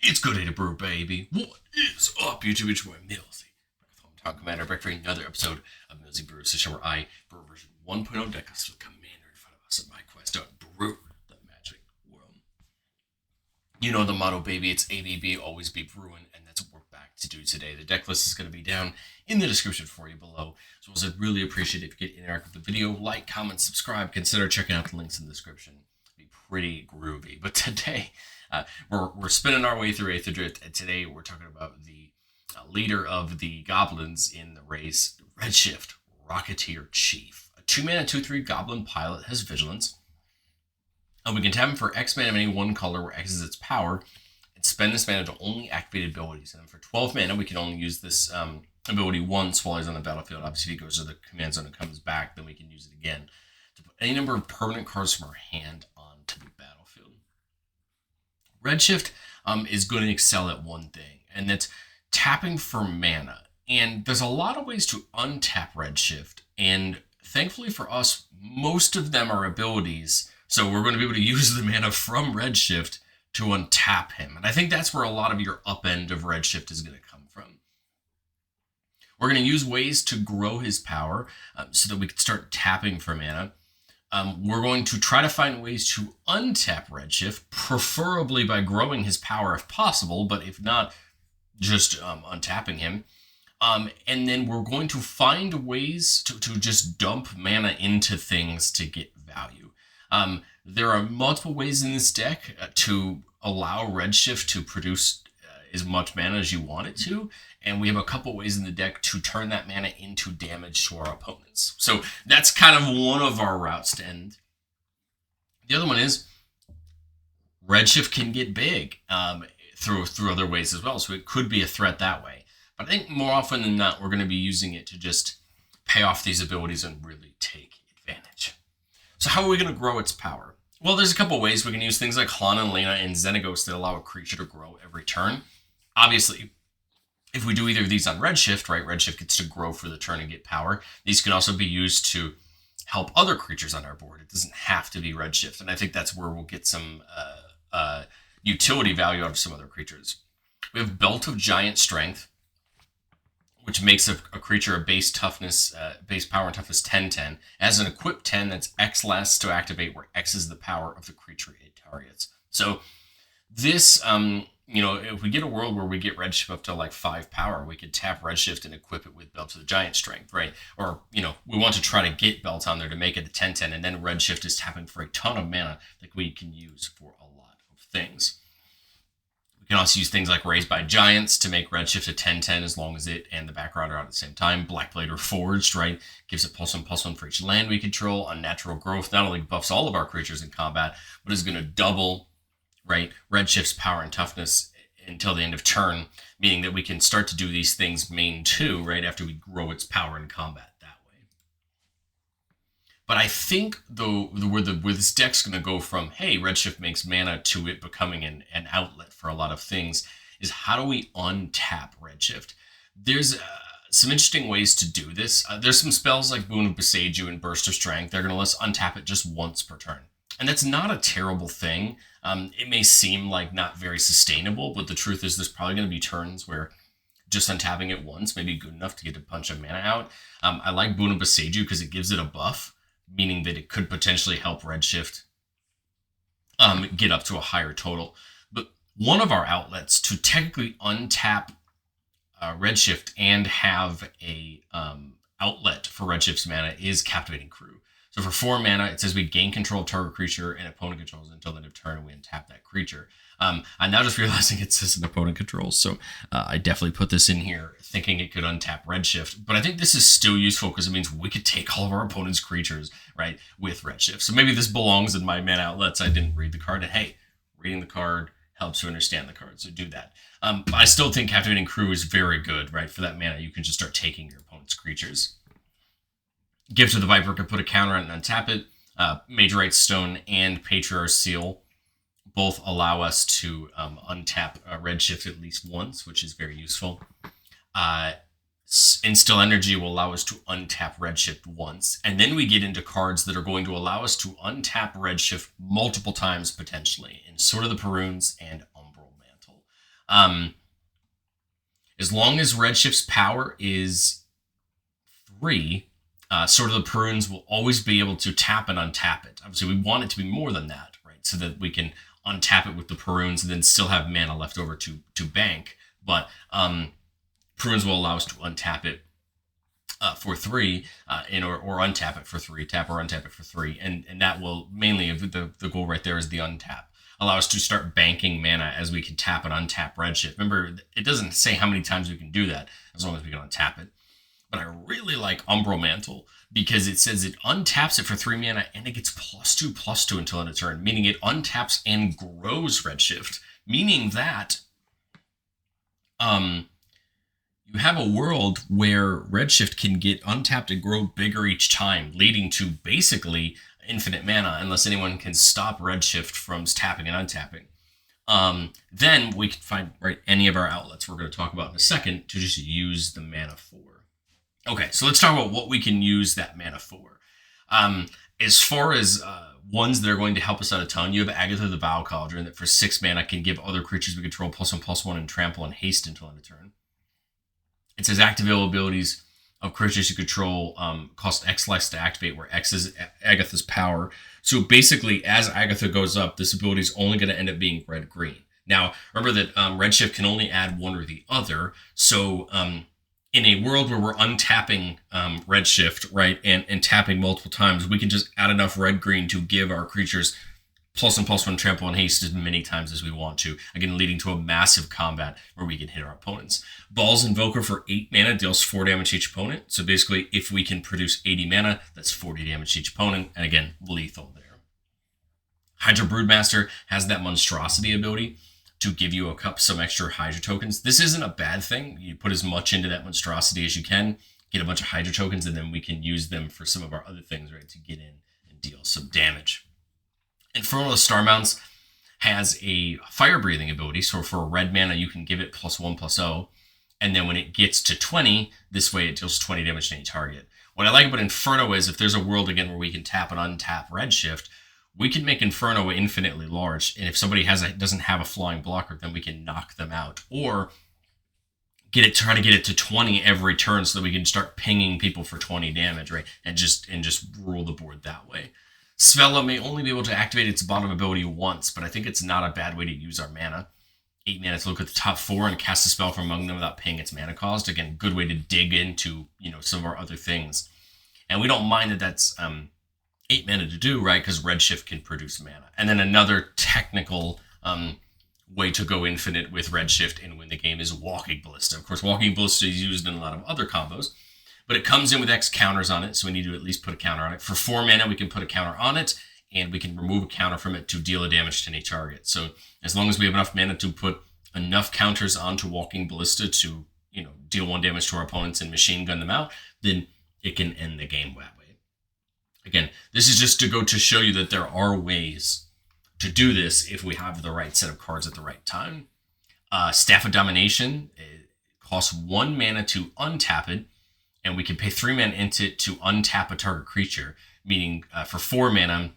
It's good day to brew, baby. What is up, YouTube? It's your boy, Millsy. Talk Commander, back for another episode of Millsy Brews, the show where I brew version 1.0 deck lists with Commander in front of us in my quest to brew the magic world. You know the motto, baby. It's ABB, always be brewing, and that's what we're back to do today. The deck list is going to be down in the description for you below. So I'd really appreciate it if you could interact with the video, like, comment, subscribe, consider checking out the links in the description. It'd be pretty groovy. But today, we're spinning our way through Aether Drift, and today we're talking about the leader of the goblins in the race, Redshift, Rocketeer Chief. A 2-mana, 2/3 goblin pilot has vigilance. And we can tap him for X mana of any one color where X is its power, and spend this mana to only activate abilities. And for 12 mana, we can only use this ability once while he's on the battlefield. Obviously, if he goes to the command zone and comes back, then we can use it again to put any number of permanent cards from our hand onto the battlefield. Redshift is going to excel at one thing, and that's tapping for mana. And there's a lot of ways to untap Redshift, and thankfully for us, most of them are abilities, so we're going to be able to use the mana from Redshift to untap him. And I think that's where a lot of your upend of Redshift is going to come from. We're going to use ways to grow his power so that we can start tapping for mana. We're going to try to find ways to untap Redshift, preferably by growing his power if possible, but if not, just untapping him. And then we're going to find ways to just dump mana into things to get value. There are multiple ways in this deck to allow Redshift to produce as much mana as you want it to, and we have a couple ways in the deck to turn that mana into damage to our opponents. So that's kind of one of our routes to end. The other one is Redshift can get big through other ways as well, so it could be a threat that way. But I think more often than not, we're going to be using it to just pay off these abilities and really take advantage. So how are we going to grow its power? Well, there's a couple ways. We can use things like Hlana and Lena and Xenagos that allow a creature to grow every turn. Obviously, if we do either of these on Redshift, right, Redshift gets to grow for the turn and get power. These can also be used to help other creatures on our board. It doesn't have to be Redshift, and I think that's where we'll get some utility value out of some other creatures. We have Belt of Giant Strength, which makes a creature a base toughness, base power and toughness 10/10. As an equip 10, that's X less to activate, where X is the power of the creature it targets. So this, if we get a world where we get Redshift up to like 5 power, we could tap Redshift and equip it with Belt of the Giant Strength, right? Or, we want to try to get Belt on there to make it a 10/10, and then Redshift is tapping for a ton of mana that we can use for a lot of things. We can also use things like Raised by Giants to make Redshift a 10/10 as long as it and the background are out at the same time. Blackblade Reforged, right? Gives it +1/+1 for each land we control. Unnatural Growth not only buffs all of our creatures in combat, but is going to double, right, Redshift's power and toughness until the end of turn, meaning that we can start to do these things main 2, right, after we grow its power in combat that way. But I think, though, where this deck's going to go from, hey, Redshift makes mana, to it becoming an outlet for a lot of things, is how do we untap Redshift? There's some interesting ways to do this. There's some spells like Boon of Boseiju and Burst of Strength. They're going to let us untap it just once per turn. And that's not a terrible thing. It may seem like not very sustainable, but the truth is there's probably going to be turns where just untapping it once may be good enough to get a bunch of mana out. I like Boon of Boseiju because it gives it a buff, meaning that it could potentially help Redshift get up to a higher total. But one of our outlets to technically untap Redshift and have a outlet for Redshift's mana is Captivating Crew. So for 4 mana, it says we gain control of target creature and opponent controls until the end of turn, and we untap that creature. I'm now just realizing it says an opponent controls, so I definitely put this in here thinking it could untap Redshift. But I think this is still useful because it means we could take all of our opponent's creatures, right, with Redshift. So maybe this belongs in my mana outlets. I didn't read the card, and hey, reading the card helps you understand the card, so do that. But I still think Captivating Crew is very good, right? For that mana, you can just start taking your opponent's creatures. Gift of the Viper can put a counter on it and untap it. Majorite Stone and Patriarch Seal both allow us to untap Redshift at least once, which is very useful. Instill Energy will allow us to untap Redshift once, and then we get into cards that are going to allow us to untap Redshift multiple times potentially, in Sword of the Perunes and Umbral Mantle. As long as Redshift's power is 3, sort of the prunes will always be able to tap and untap it. Obviously, we want it to be more than that, right? So that we can untap it with the prunes and then still have mana left over to bank. But prunes will allow us to untap it for 3, or untap it for 3, tap or untap it for 3, and that will mainly, the goal right there is the untap. Allow us to start banking mana as we can tap and untap Redshift. Remember, it doesn't say how many times we can do that, as long as we can untap it. But I really like Umbral Mantle because it says it untaps it for 3 mana and it gets +2/+2 until end of turn, meaning it untaps and grows Redshift, meaning that you have a world where Redshift can get untapped and grow bigger each time, leading to basically infinite mana unless anyone can stop Redshift from tapping and untapping. Then we can find any of our outlets we're going to talk about in a second to just use the mana for. Okay, so let's talk about what we can use that mana for. As far as ones that are going to help us out a ton, you have Agatha the Bow Cauldron that for 6 mana can give other creatures we control +1/+1 and trample and haste until end of turn. It says activate abilities of creatures you control cost X less to activate, where X is Agatha's power. So basically, as Agatha goes up, this ability is only going to end up being red-green. Now, remember that Redshift can only add one or the other. So in a world where we're untapping Redshift, right, and tapping multiple times, we can just add enough red-green to give our creatures +1/+1 trample and haste as many times as we want to, again leading to a massive combat where we can hit our opponents. Ball's Invoker for 8 mana deals 4 damage to each opponent, so basically if we can produce 80 mana, that's 40 damage to each opponent, and again, lethal there. Hydra Broodmaster has that monstrosity ability to give you some extra Hydra tokens. This isn't a bad thing. You put as much into that monstrosity as you can, get a bunch of Hydra tokens, and then we can use them for some of our other things, right, to get in and deal some damage. Infernal Starmounts has a fire-breathing ability, so for red mana, you can give it +1/+0, and then when it gets to 20, this way it deals 20 damage to any target. What I like about Inferno is if there's a world, again, where we can tap and untap Redshift, we can make Inferno infinitely large, and if somebody doesn't have a flying blocker, then we can knock them out, or try to get it to 20 every turn so that we can start pinging people for 20 damage, right, and just rule the board that way. Svella may only be able to activate its bottom ability once, but I think it's not a bad way to use our mana. 8 mana to look at the top 4 and cast a spell from among them without paying its mana cost. Again, good way to dig into, some of our other things. And we don't mind that that's 8 mana to do, right? Because Redshift can produce mana. And then another technical way to go infinite with Redshift and win the game is Walking Ballista. Of course, Walking Ballista is used in a lot of other combos, but it comes in with X counters on it, so we need to at least put a counter on it. For 4 mana, we can put a counter on it, and we can remove a counter from it to deal a damage to any target. So as long as we have enough mana to put enough counters onto Walking Ballista to, deal 1 damage to our opponents and machine gun them out, then it can end the game that way. Again, this is just to go to show you that there are ways to do this if we have the right set of cards at the right time. Staff of Domination, it costs 1 mana to untap it, and we can pay 3 mana into it to untap a target creature, meaning for 4 mana,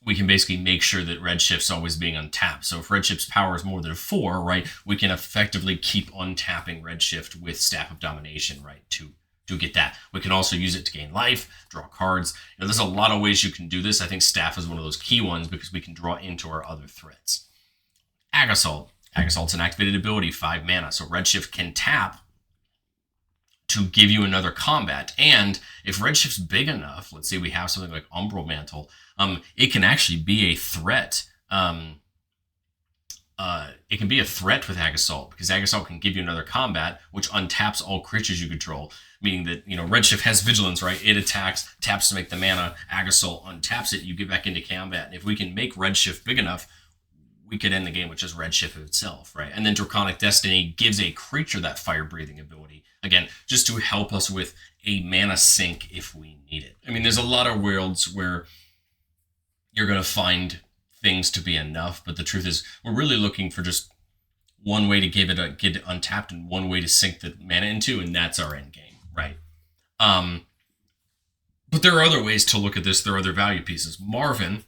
we can basically make sure that Redshift's always being untapped. So if Redshift's power is more than 4, right, we can effectively keep untapping Redshift with Staff of Domination, right, to get that. We can also use it to gain life, draw cards. There's a lot of ways you can do this. I think Staff is one of those key ones because we can draw into our other threats. Agassault. Agassault's an activated ability, 5 mana. So Redshift can tap to give you another combat. And if Redshift's big enough, let's say we have something like Umbral Mantle, it can actually be a threat. It can be a threat with Agassault because Agassault can give you another combat, which untaps all creatures you control, meaning that, Redshift has vigilance, right? It attacks, taps to make the mana, Agassault untaps it, you get back into combat. And if we can make Redshift big enough, we could end the game with just Redshift itself, right? And then Draconic Destiny gives a creature that fire-breathing ability. Again, just to help us with a mana sink if we need it. I mean, there's a lot of worlds where you're going to find things to be enough, but the truth is we're really looking for just one way to get it untapped and one way to sink the mana into, and that's our end game, right? But there are other ways to look at this. There are other value pieces. Marvin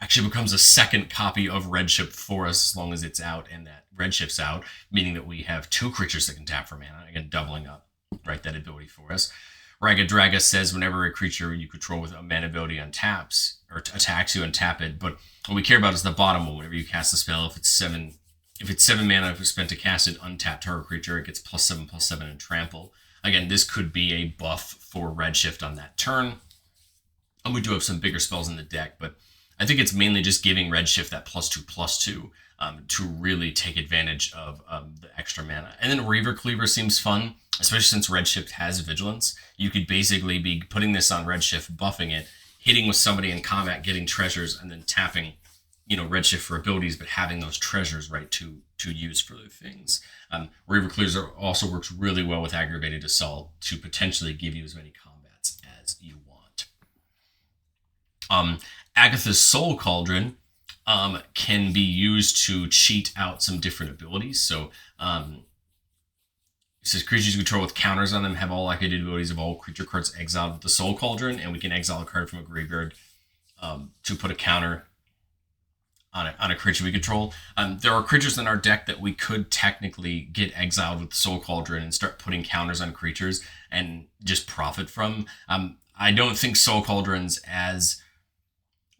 actually becomes a second copy of Redshift for us as long as it's out and that Redshift's out, meaning that we have 2 creatures that can tap for mana, again, doubling up, right, that ability for us. Raga Draga says whenever a creature you control with a mana ability untaps or attacks you, untap it. But what we care about is the bottom one. Whenever you cast a spell, if it's 7 mana, if it's spent to cast it, untap target creature, it gets +7/+7 and trample. Again, this could be a buff for Redshift on that turn. And we do have some bigger spells in the deck, but I think it's mainly just giving Redshift that +2/+2 to really take advantage of the extra mana. And then Reaver Cleaver seems fun, especially since Redshift has Vigilance. You could basically be putting this on Redshift, buffing it, hitting with somebody in combat, getting treasures, and then tapping, Redshift for abilities, but having those treasures, right, to use for other things. Reaver Cleaver also works really well with Aggravated Assault to potentially give you as many combats as you want. Agatha's Soul Cauldron can be used to cheat out some different abilities. So it says creatures you control with counters on them have all activated abilities of all creature cards exiled with the Soul Cauldron, and we can exile a card from a graveyard to put a counter on a creature we control. There are creatures in our deck that we could technically get exiled with the Soul Cauldron and start putting counters on creatures and just profit from. I don't think Soul Cauldron's as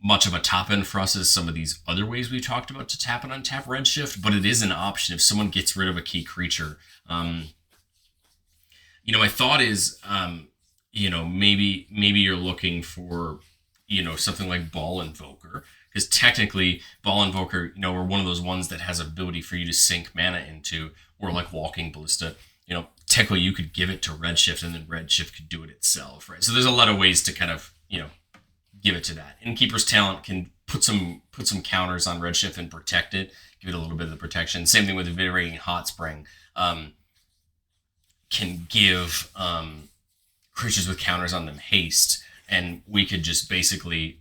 much of a top end for us as some of these other ways we talked about to tap and untap Redshift, but it is an option if someone gets rid of a key creature. My thought is, maybe you're looking for, something like Ball Invoker, because technically Ball Invoker, we're one of those ones that has ability for you to sink mana into, or like Walking Ballista. Technically you could give it to Redshift and then Redshift could do it itself, right? So there's a lot of ways to kind of, give it to that. Innkeeper's Talent can put some counters on Redshift and protect it, give it a little bit of the protection. Same thing with Invigorating Hot Spring. Can give creatures with counters on them haste, and we could just basically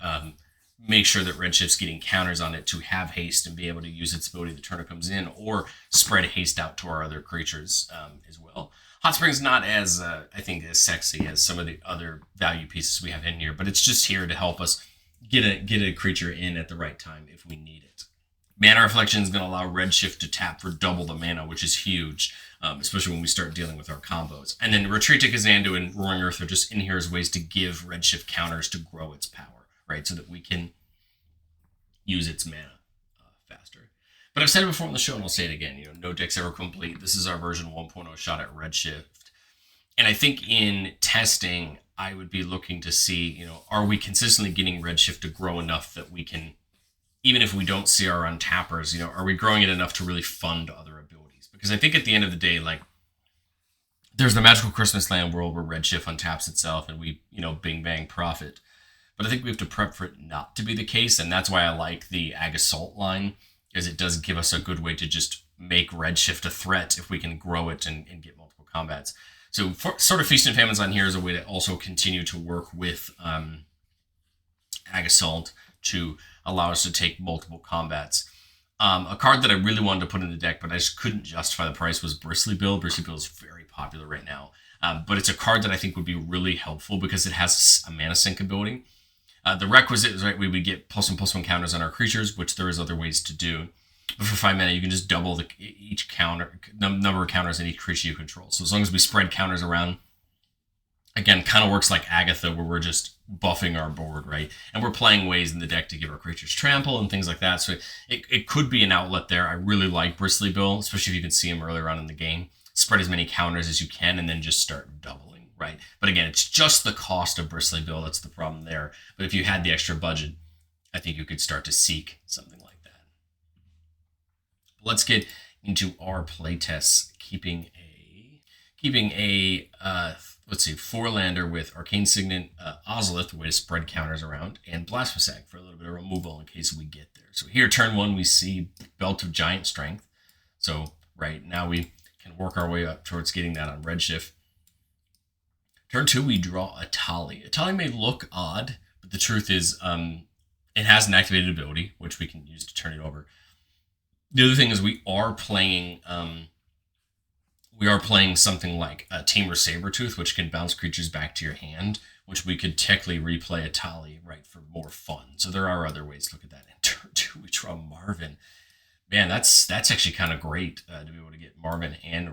make sure that Redshift's getting counters on it to have haste and be able to use its ability the turn it comes in, or spread haste out to our other creatures as well. Hot Spring's not as, I think, as sexy as some of the other value pieces we have in here, but it's just here to help us get a creature in at the right time if we need it. Mana Reflection is going to allow Redshift to tap for double the mana, which is huge, especially when we start dealing with our combos. And then Retreat to Kazandu and Roaring Earth are just in here as ways to give Redshift counters to grow its power, right? So that we can use its mana faster. But I've said it before on the show, and I'll say it again. No deck's ever complete. This is our version 1.0 shot at Redshift. And I think in testing, I would be looking to see, are we consistently getting Redshift to grow enough that we can, even if we don't see our untappers, are we growing it enough to really fund other abilities? Because I think at the end of the day, there's the Magical Christmas Land world where Redshift untaps itself and we, bing bang profit. But I think we have to prep for it not to be the case, and that's why I like the Ag Assault line, because it does give us a good way to just make Redshift a threat if we can grow it and get multiple combats. So sort of Feast and Famine's on here is a way to also continue to work with Ag Assault to allow us to take multiple combats. A card that I really wanted to put in the deck, but I just couldn't justify the price, was Bristly Bill. Bristly Bill is very popular right now, but it's a card that I think would be really helpful because it has a mana sink ability. The requisite is, right, we would get +1/+1 counters on our creatures, which there is other ways to do. But for 5 mana, you can just double each counter number of counters on each creature you control. So as long as we spread counters around, again, kind of works like Agatha, where we're just buffing our board, right? And we're playing ways in the deck to give our creatures trample and things like that. So it could be an outlet there. I really like Bristly Bill, especially if you can see him earlier on in the game. Spread as many counters as you can and then just start doubling, right? But again, it's just the cost of Bristly Bill that's the problem there. But if you had the extra budget, I think you could start to seek something like that. Let's get into our playtests, keeping a 4-lander with Arcane Signet, Ozolith, a way to spread counters around, and Blasphemous for a little bit of removal in case we get there. So here, turn 1, we see Belt of Giant Strength. So right now we can work our way up towards getting that on Redshift. Turn 2, we draw a Tali. A Tali may look odd, but the truth is it has an activated ability, which we can use to turn it over. The other thing is we are playing something like a Tamer Sabertooth, which can bounce creatures back to your hand, which we could technically replay Atali, right, for more fun. So there are other ways to look at that. In turn 2, we draw Marvin. Man, that's actually kind of great to be able to get Marvin and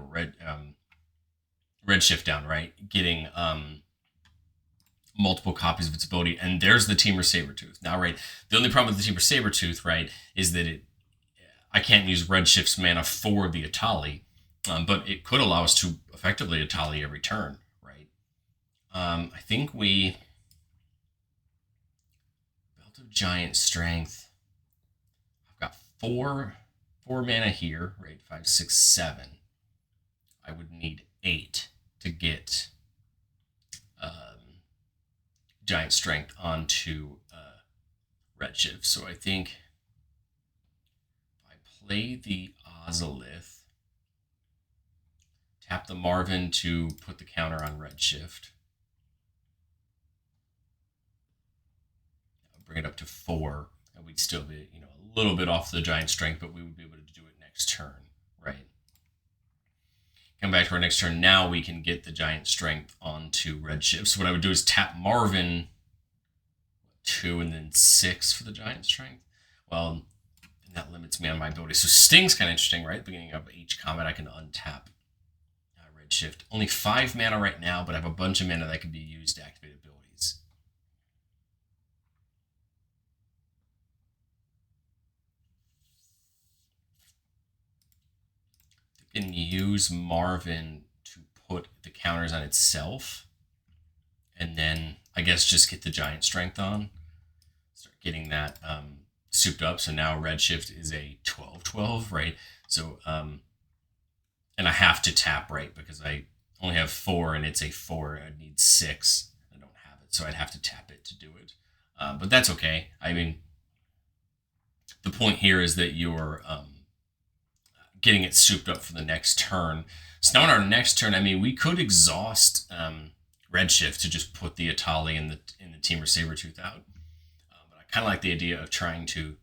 Redshift down, right? Getting multiple copies of its ability, and there's the Teamer Sabertooth. Now, right, the only problem with the Teamer Sabertooth, right, is that I can't use Redshift's mana for the Atali, but it could allow us to effectively Atali every turn, right? I think we Belt of Giant Strength. I've got four mana here, right? 5, 6, 7. I would need 8 to get Giant Strength onto Redshift. So I think if I play the Ozolith, tap the Marvin to put the counter on Redshift, bring it up to 4, and we'd still be, a little bit off the Giant Strength, but we would be able to do it next turn, right? Come back to our next turn. Now we can get the Giant Strength onto Redshift. So what I would do is tap Marvin 2 and then 6 for the Giant Strength. Well, and that limits me on my ability. So Sting's kind of interesting, right? At the beginning of each combat, I can untap Redshift. Only 5 mana right now, but I have a bunch of mana that can be used to activate abilities. I can use Marvin to put the counters on itself, and then I guess just get the Giant Strength on. Start getting that souped up. So now Redshift is a 12/12, right? So, and I have to tap, right? Because I only have 4 and it's a 4. I need 6. I don't have it. So I'd have to tap it to do it. But that's okay. I mean, the point here is that you're getting it souped up for the next turn. So now on our next turn, I mean, we could exhaust Redshift to just put the Atali and the Teamer Sabertooth out. But I kind of like the idea of trying to,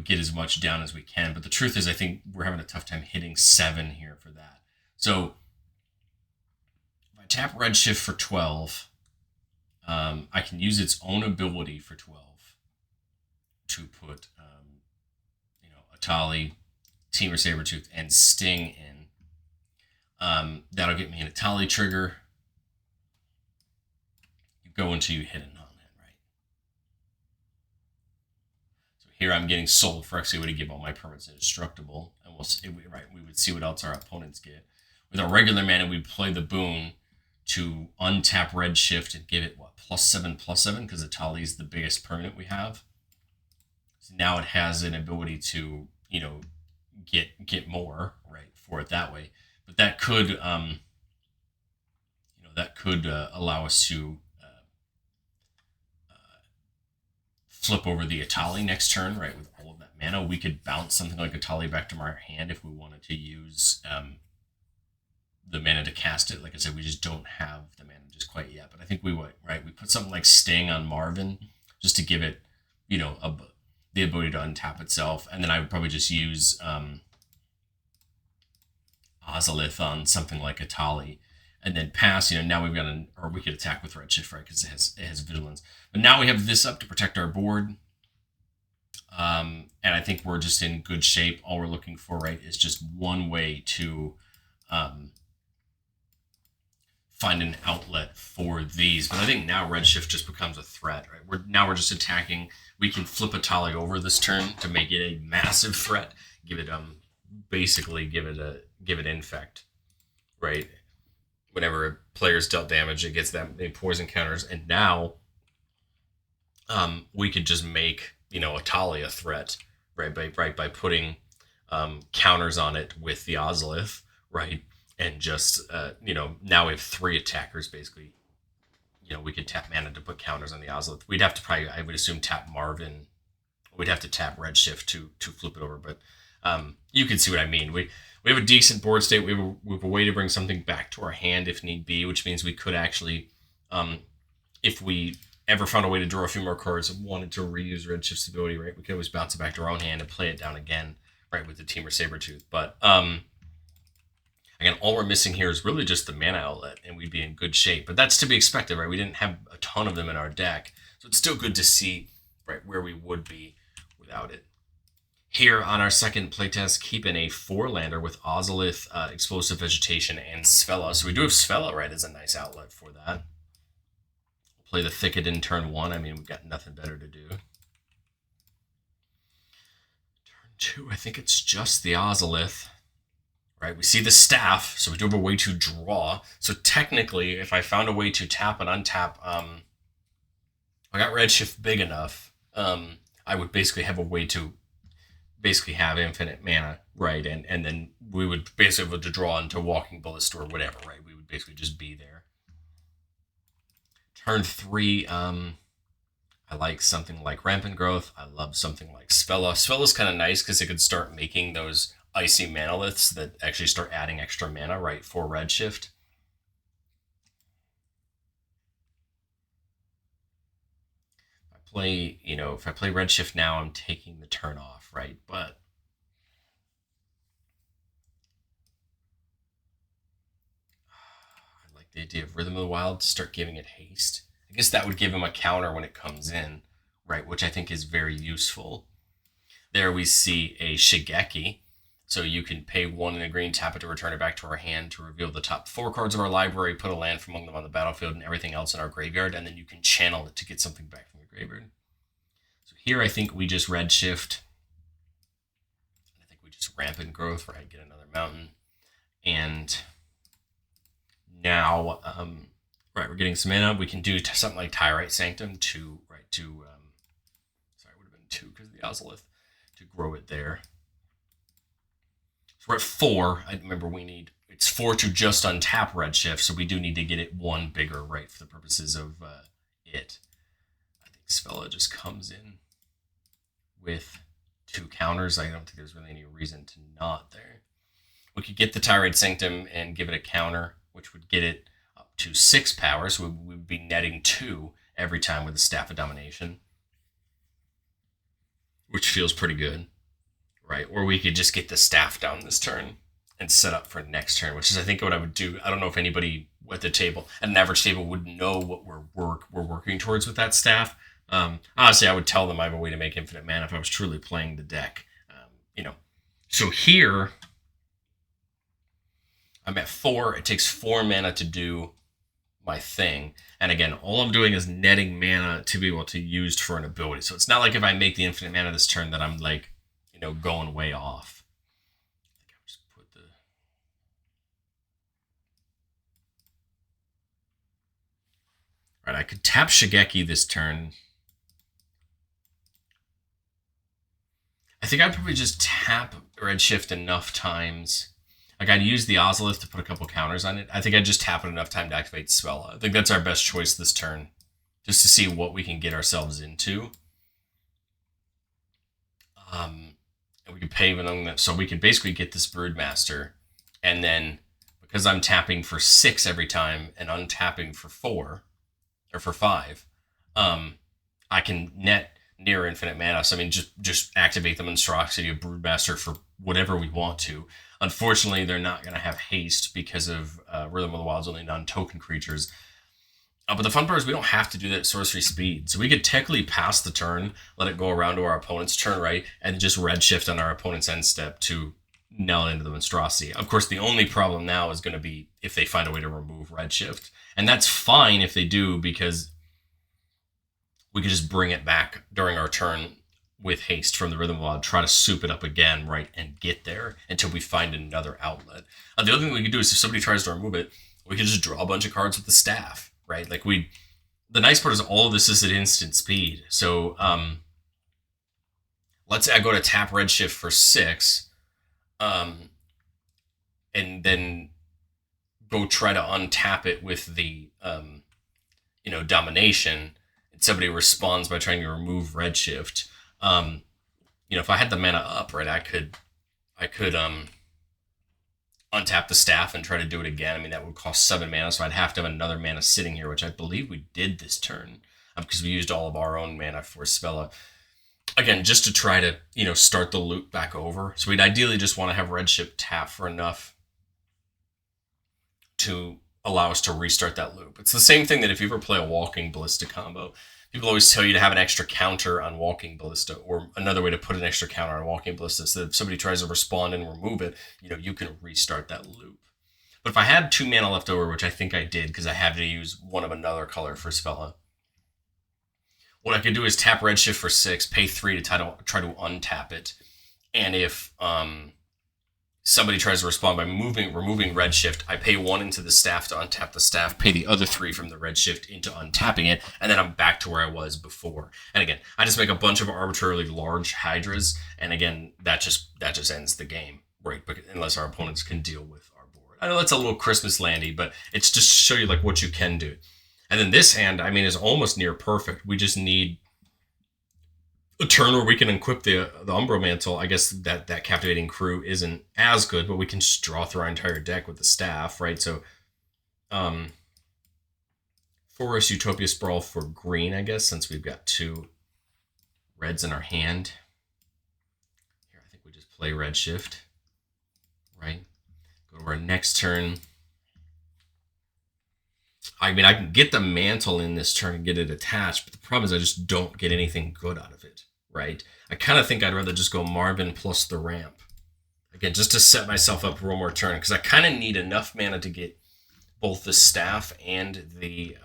get as much down as we can. But the truth is, I think we're having a tough time hitting 7 here for that. So if I tap Redshift for 12, I can use its own ability for 12 to put, Atali, Teamer Sabertooth, and Sting in. That'll get me an Atali trigger. You go until you hit a non-hit, right? So here I'm getting sold for actually to give all my permanents indestructible, and we would see what else our opponents get. With our regular mana, we'd play the boon to untap Redshift and give it +7/+7 because Atali is the biggest permanent we have. So now it has an ability to get more, right, for it that way. But that could allow us to flip over the Atali next turn, right, with all of that mana. We could bounce something like Atali back to our hand if we wanted to use the mana to cast it. Like I said, we just don't have the mana just quite yet. But I think we would, right? We put something like Sting on Marvin just to give it, the ability to untap itself. And then I would probably just use Ozolith on something like Atali. And then pass, now we've got or we could attack with Redshift, right? Because it has Vigilance. But now we have this up to protect our board. And I think we're just in good shape. All we're looking for, right, is just one way to find an outlet for these. But I think now Redshift just becomes a threat, right? We're just attacking. We can flip Atali over this turn to make it a massive threat. Give it infect, right? Whenever a player's dealt damage, it gets that many poison counters, and now we could just make Atali a threat, right? By putting counters on it with the Ozolith, right? And just now we have 3 attackers basically. We could tap mana to put counters on the Ozolith. We'd have to probably, I would assume, tap Marvin. We'd have to tap Redshift to flip it over, but you can see what I mean. We have a decent board state. We have a way to bring something back to our hand if need be, which means we could actually, if we ever found a way to draw a few more cards and wanted to reuse Redshift's ability, right, we could always bounce it back to our own hand and play it down again, right, with the Teamer Sabertooth. But I Again, all we're missing here is really just the mana outlet, and we'd be in good shape. But that's to be expected, right? We didn't have a ton of them in our deck, so it's still good to see, right, where we would be without it. Here on our second playtest, keeping a 4-lander with Ozolith, Explosive Vegetation, and Svella. So we do have Svella, right, as a nice outlet for that. We'll play the Thicket in turn 1. I mean, we've got nothing better to do. Turn 2, I think it's just the Ozolith. Right, we see the staff, so we do have a way to draw. So technically, if I found a way to tap and untap, I got Redshift big enough, I would basically have a way to basically have infinite mana, right? And then we would basically be able to draw into Walking Ballista or whatever, right? We would basically just be there. Turn 3, I like something like Rampant Growth. I love something like Svella. Svella's kind of nice because it could start making those icy manoliths that actually start adding extra mana, right, for Redshift. If I play Redshift now, I'm taking the turn off, right? But I like the idea of Rhythm of the Wild to start giving it haste. I guess that would give him a counter when it comes in, right? Which I think is very useful. There we see a Shigeki. So you can pay 1 and a green, tap it to return it back to our hand to reveal the top 4 cards of our library, put a land from among them on the battlefield, and everything else in our graveyard, and then you can channel it to get something back from the graveyard. So here I think we just Redshift. I think we just Rampant Growth, right? Get another mountain. And now, right, we're getting some mana. We can do something like Tyrite Sanctum to, right, to, sorry, it would have been 2 because of the Ozolith, to grow it there. So we're at 4. I remember it's 4 to just untap Redshift, so we do need to get it 1 bigger, right, for the purposes of it. I think Svella just comes in with 2 counters. I don't think there's really any reason to not there. We could get the Tyrant Sanctum and give it a counter, which would get it up to 6 power, so we would be netting 2 every time with the Staff of Domination, which feels pretty good. Right, or we could just get the staff down this turn and set up for next turn, which is I think what I would do. I don't know if anybody at the table, at an average table, would know what we're working towards with that staff. Honestly, I would tell them I have a way to make infinite mana if I was truly playing the deck. So here I'm at 4. It takes 4 mana to do my thing, and again, all I'm doing is netting mana to be able to use for an ability. So it's not like if I make the infinite mana this turn that I'm like, going way off. I think I'll just put Right, I could tap Shigeki this turn. I think I'd probably just tap Redshift enough times. Like, I'd use the Ozolith to put a couple counters on it. I think I'd just tap it enough time to activate Svella. I think that's our best choice this turn, just to see what we can get ourselves into. And we could pay them, so we could basically get this Broodmaster, and then because I'm tapping for 6 every time and untapping for 4 or for 5, I can net near infinite mana. So I mean, just activate the Monstrosity of Broodmaster for whatever we want to. Unfortunately, they're not going to have haste because of Rhythm of the Wild's only non-token creatures. But the fun part is we don't have to do that at sorcery speed. So we could technically pass the turn, let it go around to our opponent's turn, right? And just Redshift on our opponent's end step to nail into the Monstrosity. Of course, the only problem now is going to be if they find a way to remove Redshift. And that's fine if they do, because we could just bring it back during our turn with haste from the Rhythm of the Wild, try to soup it up again, right? And get there until we find another outlet. The other thing we could do is if somebody tries to remove it, we could just draw a bunch of cards with the staff. Right, like the nice part is all of this is at instant speed. So let's say I go to tap Redshift for 6, and then go try to untap it with the Domination, and somebody responds by trying to remove Redshift. If I had the mana up, right, I could untap the staff and try to do it again. I mean, that would cost 7 mana, so I'd have to have another mana sitting here, which I believe we did this turn, because we used all of our own mana for Svella. Again, just to try to, start the loop back over. So we'd ideally just want to have Redshift tap for enough to allow us to restart that loop. It's the same thing that if you ever play a Walking Ballista combo, people always tell you to have an extra counter on Walking Ballista, or another way to put an extra counter on Walking Ballista, so that if somebody tries to respond and remove it, you can restart that loop. But if I had 2 mana left over, which I think I did because I had to use one of another color for Svella, what I could do is tap Redshift for 6, pay 3 to try to untap it. And if somebody tries to respond by removing Redshift, I pay 1 into the staff to untap the staff, pay the other 3 from the Redshift into untapping it, and then I'm back to where I was before. And again, I just make a bunch of arbitrarily large Hydras, and again, that just ends the game, right? Unless our opponents can deal with our board. I know that's a little Christmas landy, but it's just to show you like what you can do. And then this hand, I mean, is almost near perfect. We just need a turn where we can equip the Umbro Mantle. I guess that Captivating Crew isn't as good, but we can just draw through our entire deck with the staff, right? So, Forest Utopia Sprawl for green, I guess, since we've got 2 reds in our hand. Here, I think we just play Redshift, right? Go to our next turn. I mean, I can get the Mantle in this turn and get it attached, but the problem is I just don't get anything good out of it, right? I kind of think I'd rather just go Marvin plus the ramp. Again, just to set myself up for one more turn, because I kind of need enough mana to get both the staff and the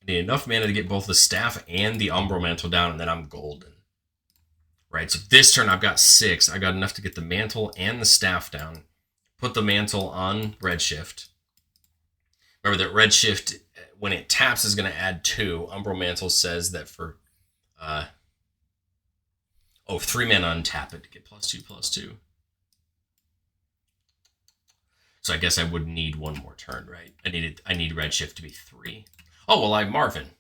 Umbro Mantle down, and then I'm golden, right? So this turn I've got 6. I got enough to get the Mantle and the staff down. Put the Mantle on Redshift. Remember that Redshift, when it taps, is going to add 2. Umbro Mantle says that for 3 mana untap it to get +2/+2. So I guess I would need one more turn, right? I need Redshift to be 3. Oh, well, I have Marvin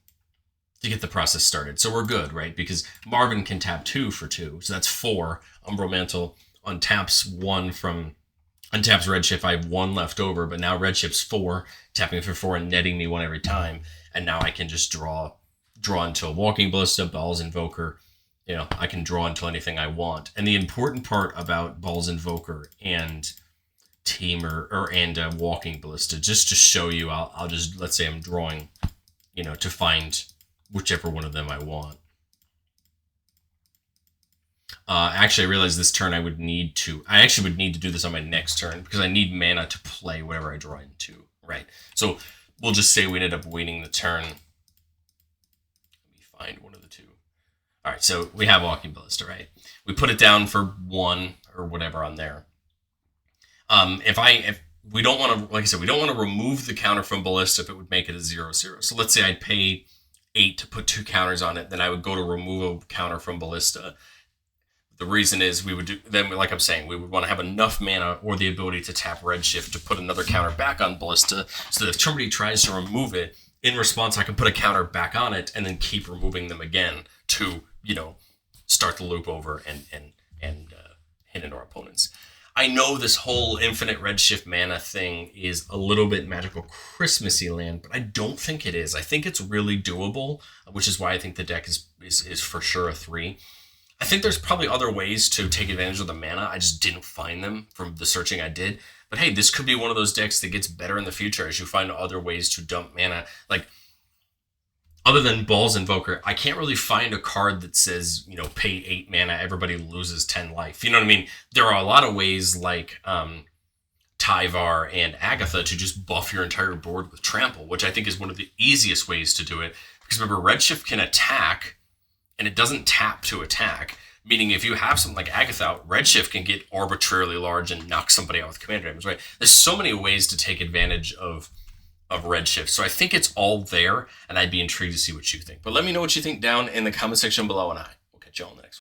to get the process started. So we're good, right? Because Marvin can tap 2 for 2. So that's 4. Umbro Mantle untaps Redshift. I have 1 left over, but now Redshift's 4, tapping for 4 and netting me 1 every time. And now I can just draw until Walking Ballista, Ball's Invoker. I can draw until anything I want. And the important part about Ball's Invoker and Walking Ballista, just to show you, I'll just, let's say I'm drawing, to find whichever one of them I want. Actually, I realized this turn I would need to do this on my next turn because I need mana to play whatever I draw into, right? So we'll just say we ended up winning the turn. Let me find one of the 2. All right, so we have Walking Ballista, right? We put it down for 1 or whatever on there. If we don't want to, like I said, we don't want to remove the counter from Ballista if it would make it a 0/0. So let's say I'd pay 8 to put 2 counters on it, then I would go to remove a counter from Ballista. The reason is we would do, then like I'm saying, we would want to have enough mana or the ability to tap Redshift to put another counter back on Ballista, so that if somebody tries to remove it, in response I can put a counter back on it and then keep removing them again to, start the loop over and hit into our opponents. I know this whole infinite Redshift mana thing is a little bit Magical Christmassy land, but I don't think it is. I think it's really doable, which is why I think the deck is for sure a 3. I think there's probably other ways to take advantage of the mana. I just didn't find them from the searching I did. But hey, this could be one of those decks that gets better in the future as you find other ways to dump mana. Like, other than Ball's Invoker, I can't really find a card that says, pay 8 mana, everybody loses 10 life. You know what I mean? There are a lot of ways like Tyvar and Agatha to just buff your entire board with Trample, which I think is one of the easiest ways to do it. Because remember, Redshift can attack, and it doesn't tap to attack, meaning if you have something like Agatha out, Redshift can get arbitrarily large and knock somebody out with commander damage, right? There's so many ways to take advantage of Redshift. So I think it's all there, and I'd be intrigued to see what you think. But let me know what you think down in the comment section below, and I will catch you all in the next one.